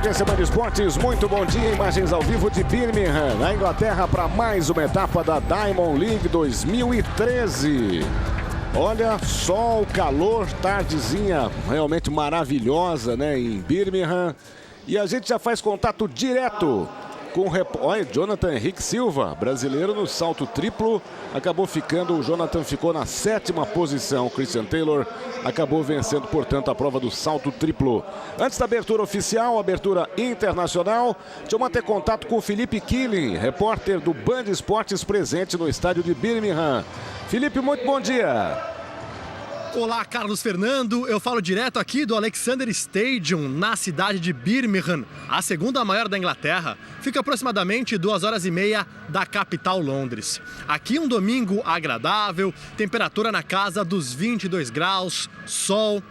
Agência Band Esportes, muito bom dia. Imagens ao vivo de Birmingham, na Inglaterra, para mais uma etapa da Diamond League 2013. Olha, sol, calor, tardezinha realmente maravilhosa, né, em Birmingham. E a gente já faz contato direto com o Olha, Jonathan Henrique Silva, brasileiro no salto triplo, acabou ficando, o Jonathan ficou na 7ª posição, o Christian Taylor acabou vencendo, portanto, a prova do salto triplo. Antes da abertura oficial, abertura internacional, deixa eu manter contato com o Felipe Killing, repórter do Band Esportes, presente no estádio de Birmingham. Felipe, muito bom dia. Olá, Carlos Fernando. Eu falo direto aqui do Alexander Stadium, na cidade de Birmingham, a segunda maior da Inglaterra. Fica aproximadamente 2h30 da capital Londres. Aqui um domingo agradável, temperatura na casa dos 22 graus, sol.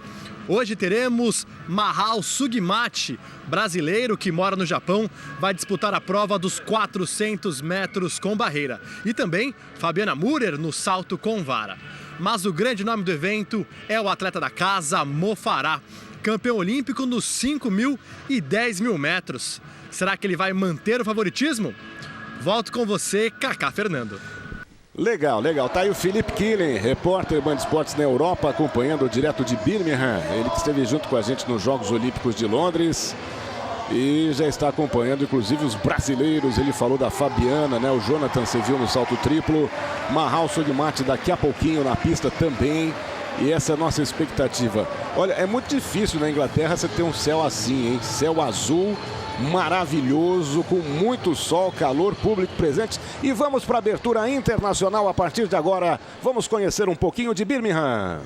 Hoje teremos Mahal Sugimati, brasileiro que mora no Japão, vai disputar a prova dos 400 metros com barreira. E também Fabiana Müller no salto com vara. Mas o grande nome do evento é o atleta da casa, Mo Farah, campeão olímpico nos 5.000 e 10.000 metros. Será que ele vai manter o favoritismo? Volto com você, Cacá Fernando. Legal, legal. Tá aí o Felipe Killing, repórter Band Esportes na Europa, acompanhando direto de Birmingham. Ele que esteve junto com a gente nos Jogos Olímpicos de Londres. E já está acompanhando, inclusive, os brasileiros. Ele falou da Fabiana, né? O Jonathan, você viu no salto triplo. Mahal Sugimati daqui a pouquinho na pista também. E essa é a nossa expectativa. Olha, é muito difícil na Inglaterra você ter um céu assim, hein? Céu azul, maravilhoso, com muito sol, calor, público presente. E vamos para a abertura internacional a partir de agora. Vamos conhecer um pouquinho de Birmingham.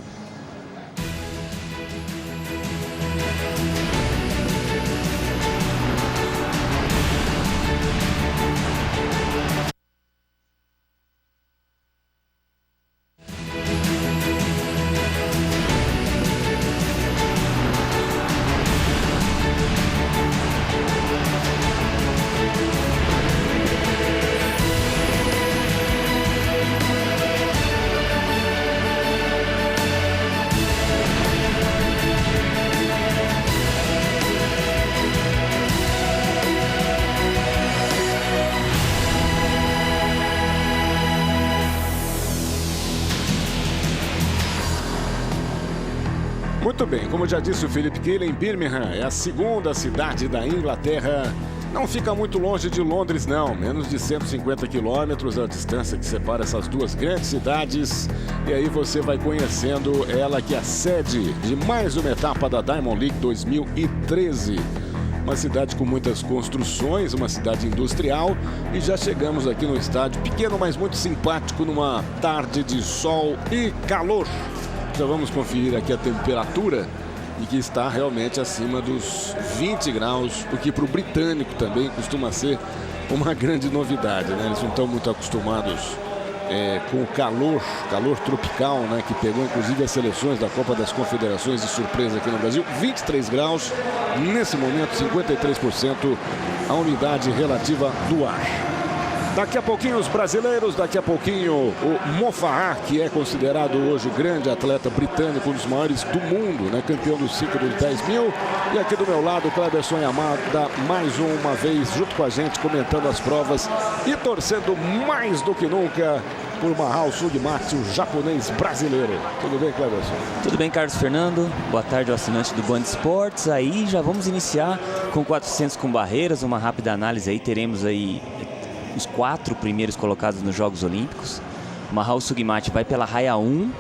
Muito bem, como já disse o Felipe Killing, Birmingham é a segunda cidade da Inglaterra. Não fica muito longe de Londres, não. Menos de 150 quilômetros a distância que separa essas duas grandes cidades. E aí você vai conhecendo ela, que é a sede de mais uma etapa da Diamond League 2013. Uma cidade com muitas construções, uma cidade industrial. E já chegamos aqui no estádio, pequeno, mas muito simpático, numa tarde de sol e calor. Já vamos conferir aqui a temperatura, e que está realmente acima dos 20 graus, o que para o britânico também costuma ser uma grande novidade, né? Eles não estão muito acostumados com o calor tropical, né? Que pegou inclusive as seleções da Copa das Confederações de surpresa aqui no Brasil. 23 graus, nesse momento 53% a umidade relativa do ar. Daqui a pouquinho os brasileiros, daqui a pouquinho o Mo Farah, que é considerado hoje o grande atleta britânico, um dos maiores do mundo, né? Campeão dos 5 dos 10 mil. E aqui do meu lado, Cleberson Yamada, mais uma vez junto com a gente, comentando as provas e torcendo mais do que nunca por Mahal Sugimati, o japonês brasileiro. Tudo bem, Cleberson? Tudo bem, Carlos Fernando. Boa tarde ao assinante do Band Esportes. Aí já vamos iniciar com 400 com barreiras, uma rápida análise aí. Teremos aí os 4 primeiros colocados nos Jogos Olímpicos. Mahal Sugimati vai pela raia 1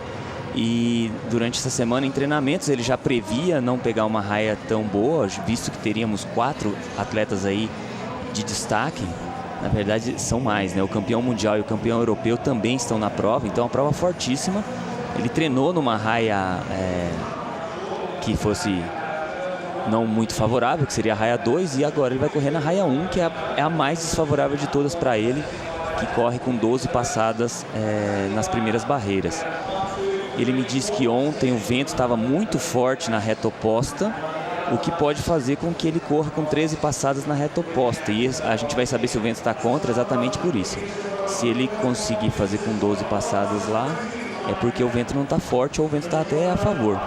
e durante essa semana em treinamentos ele já previa não pegar uma raia tão boa, visto que teríamos 4 atletas aí de destaque. Na verdade são mais, né? O campeão mundial e o campeão europeu também estão na prova, então é uma prova fortíssima. Ele treinou numa raia que fosse não muito favorável, que seria a raia 2, e agora ele vai correr na raia 1, que é a mais desfavorável de todas para ele, que corre com 12 passadas nas primeiras barreiras. Ele me disse que ontem o vento estava muito forte na reta oposta, o que pode fazer com que ele corra com 13 passadas na reta oposta, e a gente vai saber se o vento está contra exatamente por isso. Se ele conseguir fazer com 12 passadas lá, é porque o vento não está forte ou o vento está até a favor.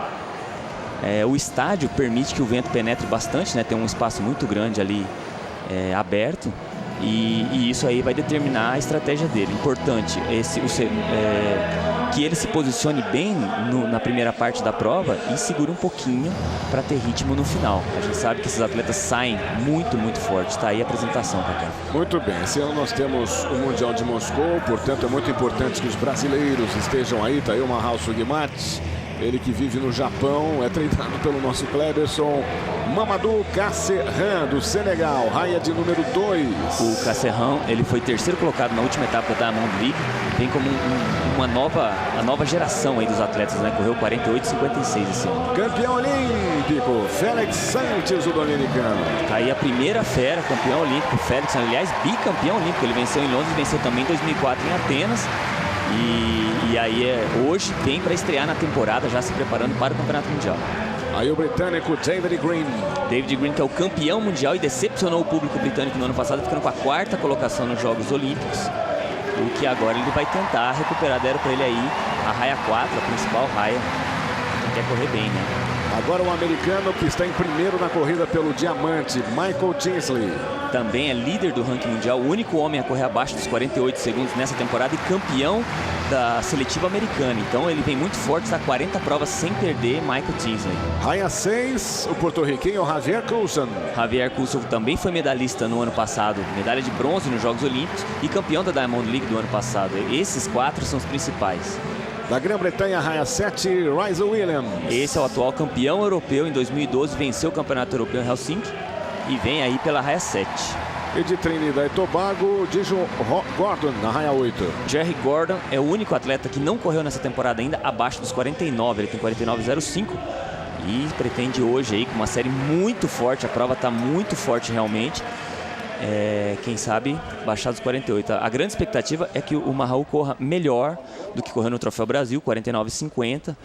O estádio permite que o vento penetre bastante, né? Tem um espaço muito grande ali aberto. E isso aí vai determinar a estratégia dele. Importante que ele se posicione bem na primeira parte da prova e segure um pouquinho para ter ritmo no final. A gente sabe que esses atletas saem muito, muito forte. Está aí a apresentação, Cacá. Muito bem, esse ano nós temos o Mundial de Moscou, portanto é muito importante que os brasileiros estejam aí. Está aí o Mahal Sugimati, ele que vive no Japão, é treinado pelo nosso Cleberson. Mamadou Kasserhan, do Senegal, raia de número 2. O Kasserhan, ele foi terceiro colocado na última etapa da Diamond League. Vem como a nova geração aí dos atletas, né? Correu 48,56 esse ano. Campeão olímpico, Félix Santos, o dominicano. Tá aí a primeira fera, campeão olímpico, Félix, aliás, bicampeão olímpico. Ele venceu em Londres, venceu também em 2004 em Atenas. E aí hoje vem para estrear na temporada, já se preparando para o Campeonato Mundial. Aí o britânico David Green. David Green, que é o campeão mundial e decepcionou o público britânico no ano passado, ficando com a 4ª colocação nos Jogos Olímpicos. O que agora ele vai tentar recuperar. Deram para ele aí a raia 4, a principal raia. Quer correr bem, né? Agora o americano que está em primeiro na corrida pelo diamante, Michael Tinsley. Também é líder do ranking mundial, o único homem a correr abaixo dos 48 segundos nessa temporada e campeão da seletiva americana. Então ele vem muito forte, está 40 provas sem perder, Michael Tinsley. Raia 6, o porto-riquenho Javier Coulson. Javier Coulson também foi medalhista no ano passado, medalha de bronze nos Jogos Olímpicos e campeão da Diamond League do ano passado. Esses 4 são os principais. Da Grã-Bretanha, raia 7, Risa Williams. Esse é o atual campeão europeu. Em 2012 venceu o Campeonato Europeu em Helsinki e vem aí pela raia 7. E de Trinidad e Tobago, Dijon Gordon, na raia 8. Jerry Gordon é o único atleta que não correu nessa temporada ainda abaixo dos 49. Ele tem 49,05 e pretende hoje aí com uma série muito forte. A prova está muito forte realmente. Quem sabe baixar dos 48. A grande expectativa é que o Mahal corra melhor do que correu no Troféu Brasil, 49,50.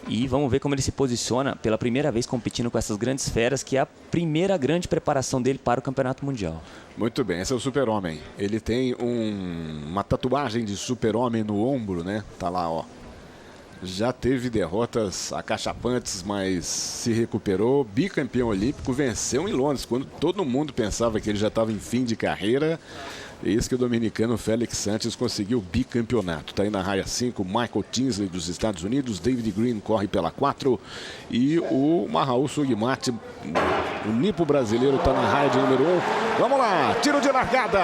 E vamos ver como ele se posiciona pela primeira vez competindo com essas grandes feras, que é a primeira grande preparação dele para o Campeonato Mundial. Muito bem, esse é o Super-Homem. Ele tem uma tatuagem de Super-Homem no ombro, né? Tá lá, ó. Já teve derrotas acachapantes, mas se recuperou. Bicampeão olímpico, venceu em Londres, quando todo mundo pensava que ele já estava em fim de carreira. Eis que o dominicano Félix Santos conseguiu o bicampeonato. Está aí na raia 5, Michael Tinsley dos Estados Unidos, David Green corre pela 4 e o Mahal Sugimati, o nipo brasileiro, está na raia de número 1. Vamos lá, tiro de largada.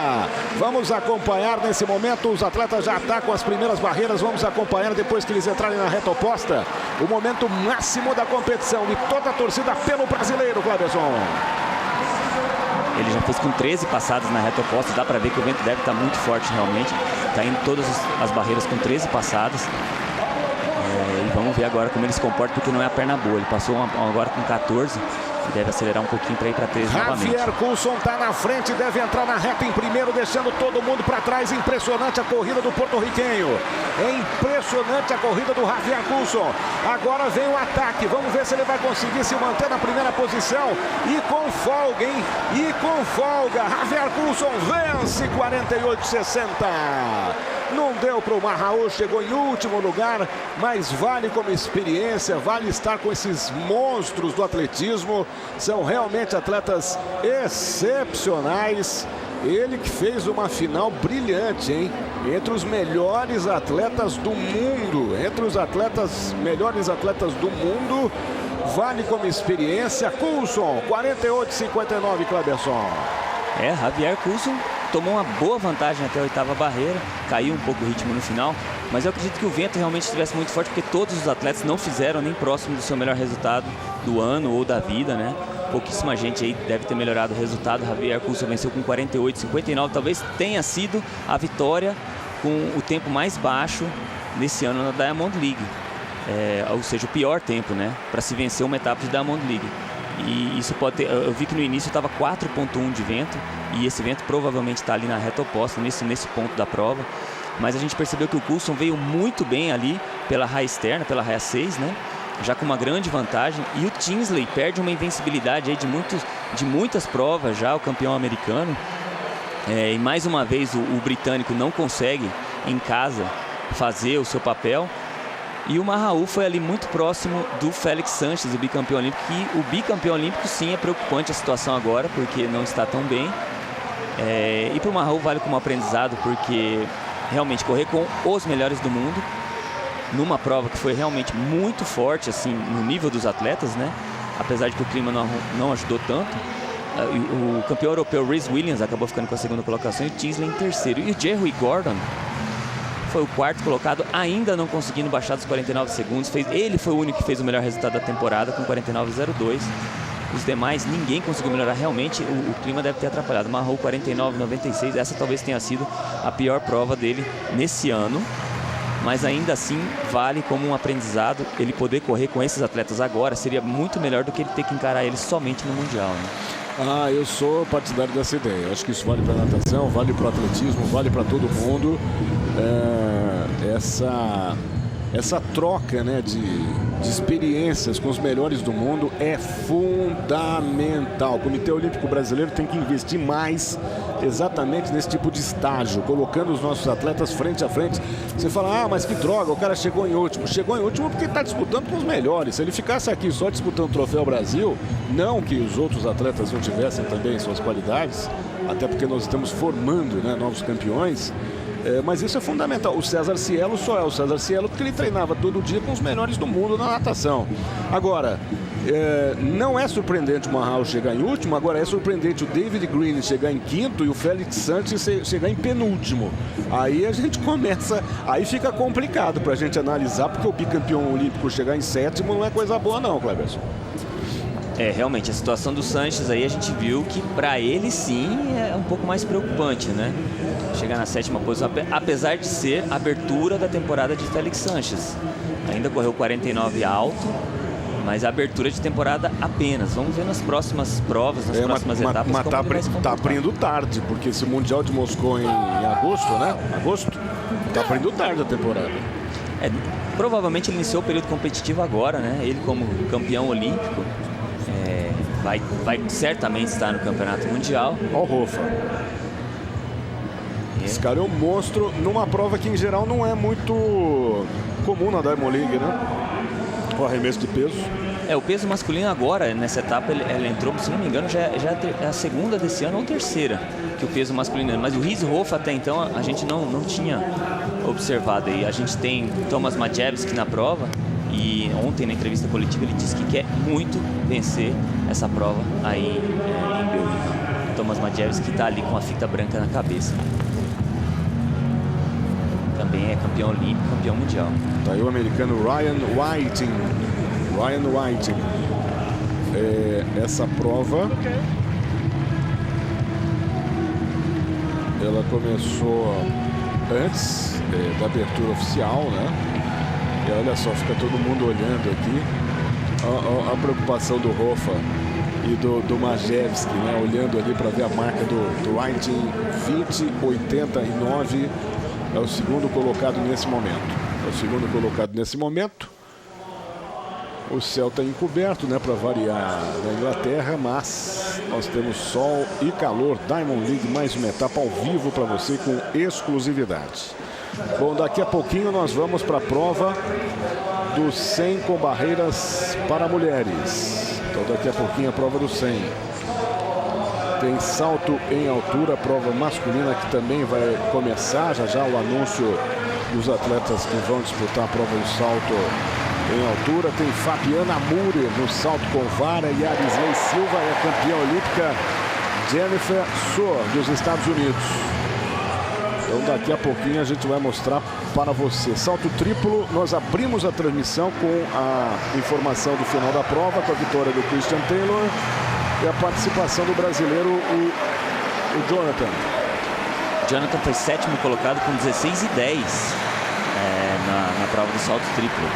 Vamos acompanhar nesse momento, os atletas já atacam as primeiras barreiras. Vamos acompanhar depois que eles entrarem na reta oposta, o momento máximo da competição e toda a torcida pelo brasileiro, Cleberson. Ele já fez com 13 passadas na reta oposta. Dá para ver que o vento deve estar muito forte realmente. Está indo todas as barreiras com 13 passadas. E vamos ver agora como ele se comporta, porque não é a perna boa. Ele passou agora com 14 e deve acelerar um pouquinho para ir para 13 novamente. Javier Coulson está na frente, deve entrar na reta em primeiro, deixando todo mundo para trás. Impressionante a corrida do porto-riquenho. É impressionante a corrida do Javier Coulson. Agora vem o ataque. Vamos ver se ele vai conseguir se manter na primeira posição. E com folga, hein? E com folga. Javier Coulson vence 48,60. Não deu para o Mahal, chegou em último lugar, mas vale como experiência, vale estar com esses monstros do atletismo. São realmente atletas excepcionais. Ele que fez uma final brilhante, hein? Entre os melhores atletas do mundo, melhores atletas do mundo, vale como experiência. Coulson, 48,59, Cleberson. Javier Coulson tomou uma boa vantagem até a 8ª barreira, caiu um pouco o ritmo no final, mas eu acredito que o vento realmente estivesse muito forte, porque todos os atletas não fizeram nem próximo do seu melhor resultado do ano ou da vida, né? Pouquíssima gente aí deve ter melhorado o resultado. Javier Coulson venceu com 48,59, talvez tenha sido a vitória com o tempo mais baixo nesse ano na Diamond League, ou seja, o pior tempo, né, para se vencer uma etapa de Diamond League. E isso pode ter, eu vi que no início estava 4,1 de vento, e esse vento provavelmente está ali na reta oposta, nesse ponto da prova. Mas a gente percebeu que o Coulson veio muito bem ali pela raia externa, pela raia 6, né? Já com uma grande vantagem. E o Tinsley perde uma invencibilidade aí de muitas provas já, o campeão americano. E mais uma vez o britânico não consegue em casa fazer o seu papel. E o Mahaut foi ali muito próximo do Félix Sanches, o bicampeão olímpico. E o bicampeão olímpico, sim, é preocupante a situação agora, porque não está tão bem. E para o Mahaut vale como aprendizado, porque realmente correr com os melhores do mundo, numa prova que foi realmente muito forte, assim, no nível dos atletas, né? Apesar de que o clima não ajudou tanto. O campeão europeu Rhys Williams acabou ficando com a segunda colocação e o Tinsley em terceiro. E o Jerry Gordon foi o quarto colocado, ainda não conseguindo baixar dos 49 segundos. Ele foi o único que fez o melhor resultado da temporada, com 49,02. Os demais, ninguém conseguiu melhorar realmente. O clima deve ter atrapalhado. Mahaut 49,96. Essa talvez tenha sido a pior prova dele nesse ano. Mas ainda assim, vale como um aprendizado. Ele poder correr com esses atletas agora seria muito melhor do que ele ter que encarar eles somente no Mundial, né? Eu sou partidário dessa ideia. Eu acho que isso vale para a natação, vale para o atletismo, vale para todo mundo. Essa troca, né, de experiências com os melhores do mundo é fundamental. O Comitê Olímpico Brasileiro tem que investir mais exatamente nesse tipo de estágio, colocando os nossos atletas frente a frente. Você fala, mas que droga, o cara chegou em último. Chegou em último porque está disputando com os melhores. Se ele ficasse aqui só disputando o Troféu Brasil, não que os outros atletas não tivessem também suas qualidades, até porque nós estamos formando, né, novos campeões. Mas isso é fundamental. O César Cielo só é o César Cielo porque ele treinava todo dia com os melhores do mundo na natação. Agora, não é surpreendente o Mahaut chegar em último, agora é surpreendente o David Green chegar em quinto e o Félix Sanches chegar em penúltimo. Aí a gente começa, aí fica complicado pra gente analisar, porque o bicampeão olímpico chegar em sétimo não é coisa boa não, Cleberson. Realmente, a situação do Sanches aí a gente viu que para ele sim é um pouco mais preocupante, né? Chegar na sétima posição, apesar de ser a abertura da temporada de Félix Sanches. Ainda correu 49 alto, mas a abertura de temporada apenas. Vamos ver nas próximas provas, nas próximas etapas. Mas tá abrindo tarde, porque esse Mundial de Moscou em agosto, né? Tá abrindo tarde a temporada. Provavelmente ele iniciou o período competitivo agora, né? Ele como campeão olímpico. Vai certamente estar no Campeonato Mundial. Olha o Rofa. Esse cara é um monstro numa prova que em geral não é muito comum na Diamond League, né? O arremesso de peso. O peso masculino agora, nessa etapa, ele entrou, se não me engano, já é a segunda desse ano ou terceira que o peso masculino. Mas o Rhys Hofa até então a gente não tinha observado aí. A gente tem Thomas Majewski na prova. E ontem, na entrevista coletiva, ele disse que quer muito vencer essa prova aí em Birmingham. Thomas Majewski está ali com a fita branca na cabeça. Também é campeão olímpico, campeão mundial. Tá aí o americano Ryan Whiting. Essa prova, ela começou antes da abertura oficial, né? E olha só, fica todo mundo olhando aqui. A preocupação do Rofa e do Majewski, né? Olhando ali para ver a marca do Whiting. 20,89 é o segundo colocado nesse momento. O céu está encoberto, né? Para variar na Inglaterra, mas nós temos sol e calor. Diamond League, mais uma etapa ao vivo para você com exclusividade. Bom, daqui a pouquinho nós vamos para a prova dos 100 com barreiras para mulheres. Então daqui a pouquinho a prova dos 100. Tem salto em altura, prova masculina que também vai começar. Já o anúncio dos atletas que vão disputar a prova do salto em altura. Tem Fabiana Murer no salto com vara e Arisley Silva é a campeã olímpica Jennifer Soar dos Estados Unidos. Então daqui a pouquinho a gente vai mostrar para você. Salto triplo, nós abrimos a transmissão com a informação do final da prova, com a vitória do Christian Taylor e a participação do brasileiro, o Jonathan. Jonathan foi sétimo colocado com 16,10 na prova do salto triplo.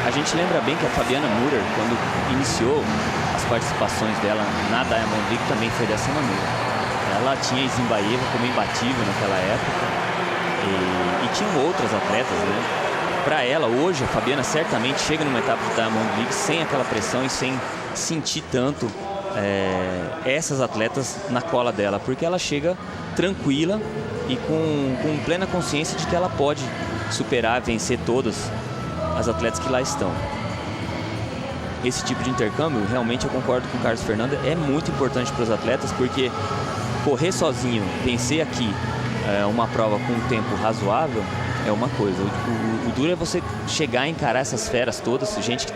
A gente lembra bem que a Fabiana Murer, quando iniciou as participações dela na Diamond League, também foi dessa maneira. Ela tinha Izimbaeva como imbatível naquela época e tinham outras atletas, né? Para ela, hoje, a Fabiana certamente chega numa etapa de Diamond League sem aquela pressão e sem sentir tanto essas atletas na cola dela, porque ela chega tranquila e com plena consciência de que ela pode superar, vencer todas as atletas que lá estão. Esse tipo de intercâmbio, realmente eu concordo com o Carlos Fernando, é muito importante para os atletas, porque correr sozinho, vencer aqui uma prova com um tempo razoável é uma coisa. O duro é você chegar a encarar essas feras todas, gente que